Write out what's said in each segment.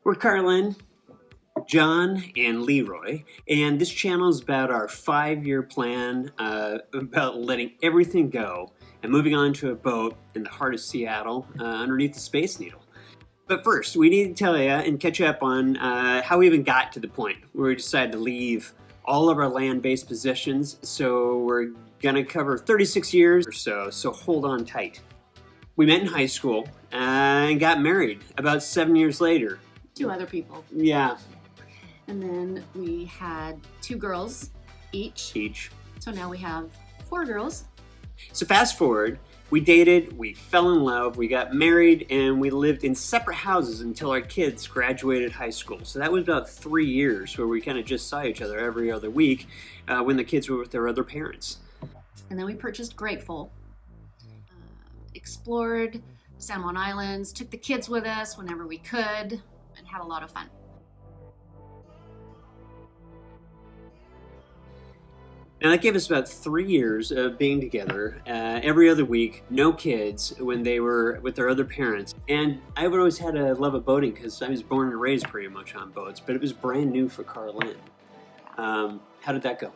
We're Carlin, John, and Leroy, and this channel is about our 5-year plan about letting everything go and moving on to a boat in the heart of Seattle underneath the Space Needle. But first, we need to tell you and catch up on how we even got to the point where we decided to leave all of our land-based possessions. So we're gonna cover 36 years or so hold on tight. We met in high school and got married about 7 years later. 2 other people. Yeah. And then we had 2 girls each. So now we have 4 girls. So fast forward, we dated, we fell in love, we got married, and we lived in separate houses until our kids graduated high school. So that was about 3 years where we kind of just saw each other every other week when the kids were with their other parents. And then we purchased Grateful, explored San Juan Islands, took the kids with us whenever we could, and had a lot of fun. Now that gave us about 3 years of being together every other week, no kids when they were with their other parents. And I would always had a love of boating because I was born and raised pretty much on boats, but it was brand new for Carlin. How did that go?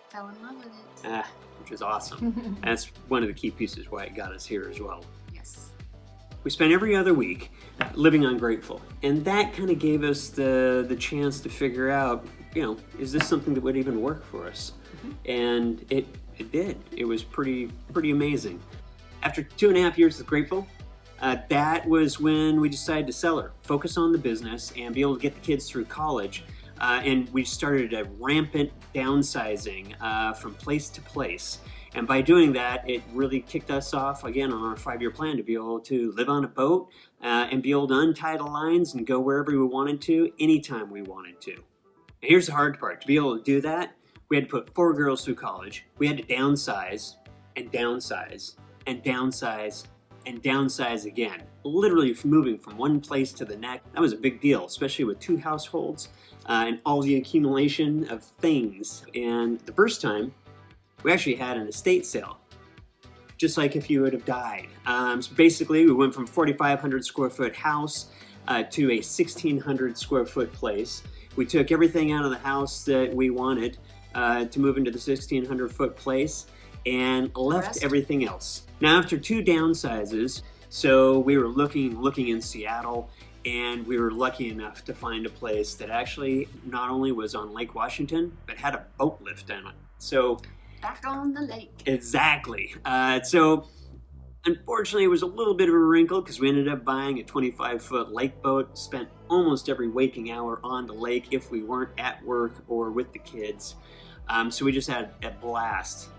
Fell in love with it. Which is awesome. That's one of the key pieces why it got us here as well. Yes. We spent every other week living on Grateful, and that kind of gave us the chance to figure out, is this something that would even work for us? And it did. It was pretty amazing. After 2.5 years with Grateful, that was when we decided to sell her, focus on the business, and be able to get the kids through college. And we started a rampant downsizing from place to place. And by doing that, it really kicked us off again on our 5-year plan to be able to live on a boat and be able to untie the lines and go wherever we wanted to, anytime we wanted to. And here's the hard part. To be able to do that, we had to put 4 girls through college. We had to downsize and downsize and downsize and downsize again. Literally moving from one place to the next. That was a big deal, especially with 2 households and all the accumulation of things. And the first time, we actually had an estate sale, just like if you would have died. So basically, we went from 4,500 square foot house to a 1,600 square foot place. We took everything out of the house that we wanted to move into the 1,600 foot place and left everything else. Now after 2 downsizes, so we were looking in Seattle, and we were lucky enough to find a place that actually not only was on Lake Washington, but had a boat lift on it. So back on the lake. Exactly. So unfortunately, it was a little bit of a wrinkle because we ended up buying a 25-foot lake boat, spent almost every waking hour on the lake if we weren't at work or with the kids. So we just had a blast.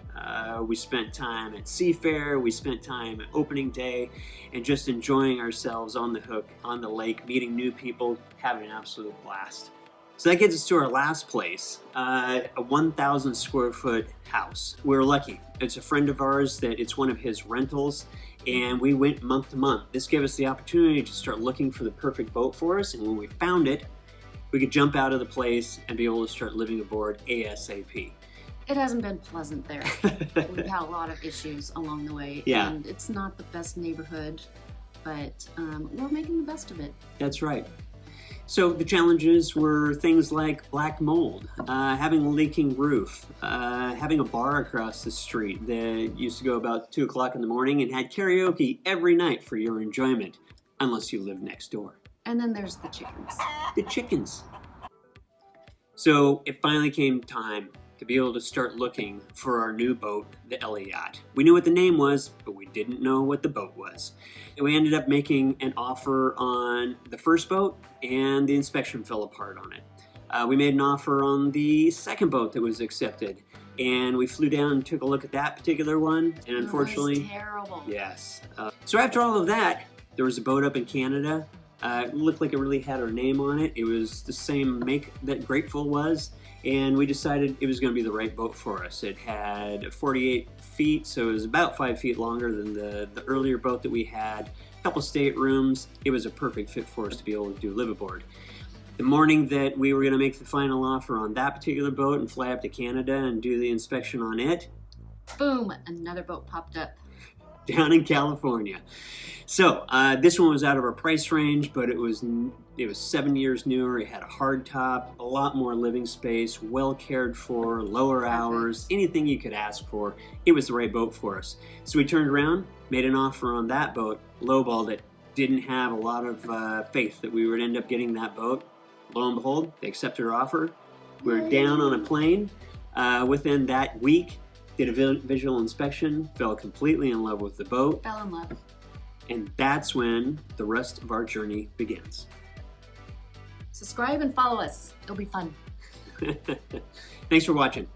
We spent time at Seafair, we spent time at opening day, and just enjoying ourselves on the hook, on the lake, meeting new people, having an absolute blast. So that gets us to our last place, a 1,000 square foot house. We were lucky. It's a friend of ours that it's one of his rentals, and we went month to month. This gave us the opportunity to start looking for the perfect boat for us, and when we found it, we could jump out of the place and be able to start living aboard ASAP. It hasn't been pleasant there. We've had a lot of issues along the way, and it's not the best neighborhood, but we're making the best of it. That's right. So the challenges were things like black mold, having a leaking roof, having a bar across the street that used to go about 2 o'clock in the morning and had karaoke every night for your enjoyment, unless you lived next door. And then there's the chickens. The chickens. So it finally came time to be able to start looking for our new boat, the Elli-Yacht. We knew what the name was, but we didn't know what the boat was. And we ended up making an offer on the first boat, and the inspection fell apart on it. We made an offer on the second boat that was accepted, and we flew down and took a look at that particular one, and unfortunately... It was terrible. Yes. So after all of that, there was a boat up in Canada. It looked like it really had our name on it. It was the same make that Grateful was. And we decided it was going to be the right boat for us. It had 48 feet, so it was about 5 feet longer than the earlier boat that we had. A couple staterooms. It was a perfect fit for us to be able to do live aboard. The morning that we were going to make the final offer on that particular boat and fly up to Canada and do the inspection on it, boom, another boat popped up. down in California. So this one was out of our price range, but it was 7 years newer. It had a hard top, a lot more living space, well cared for, lower hours, anything you could ask for. It was the right boat for us. So we turned around, made an offer on that boat, lowballed it. Didn't have a lot of faith that we would end up getting that boat. Lo and behold, they accepted our offer. We were down on a plane within that week. Did a visual inspection, fell completely in love with the boat. Fell in love. And that's when the rest of our journey begins. Subscribe and follow us. It'll be fun. Thanks for watching.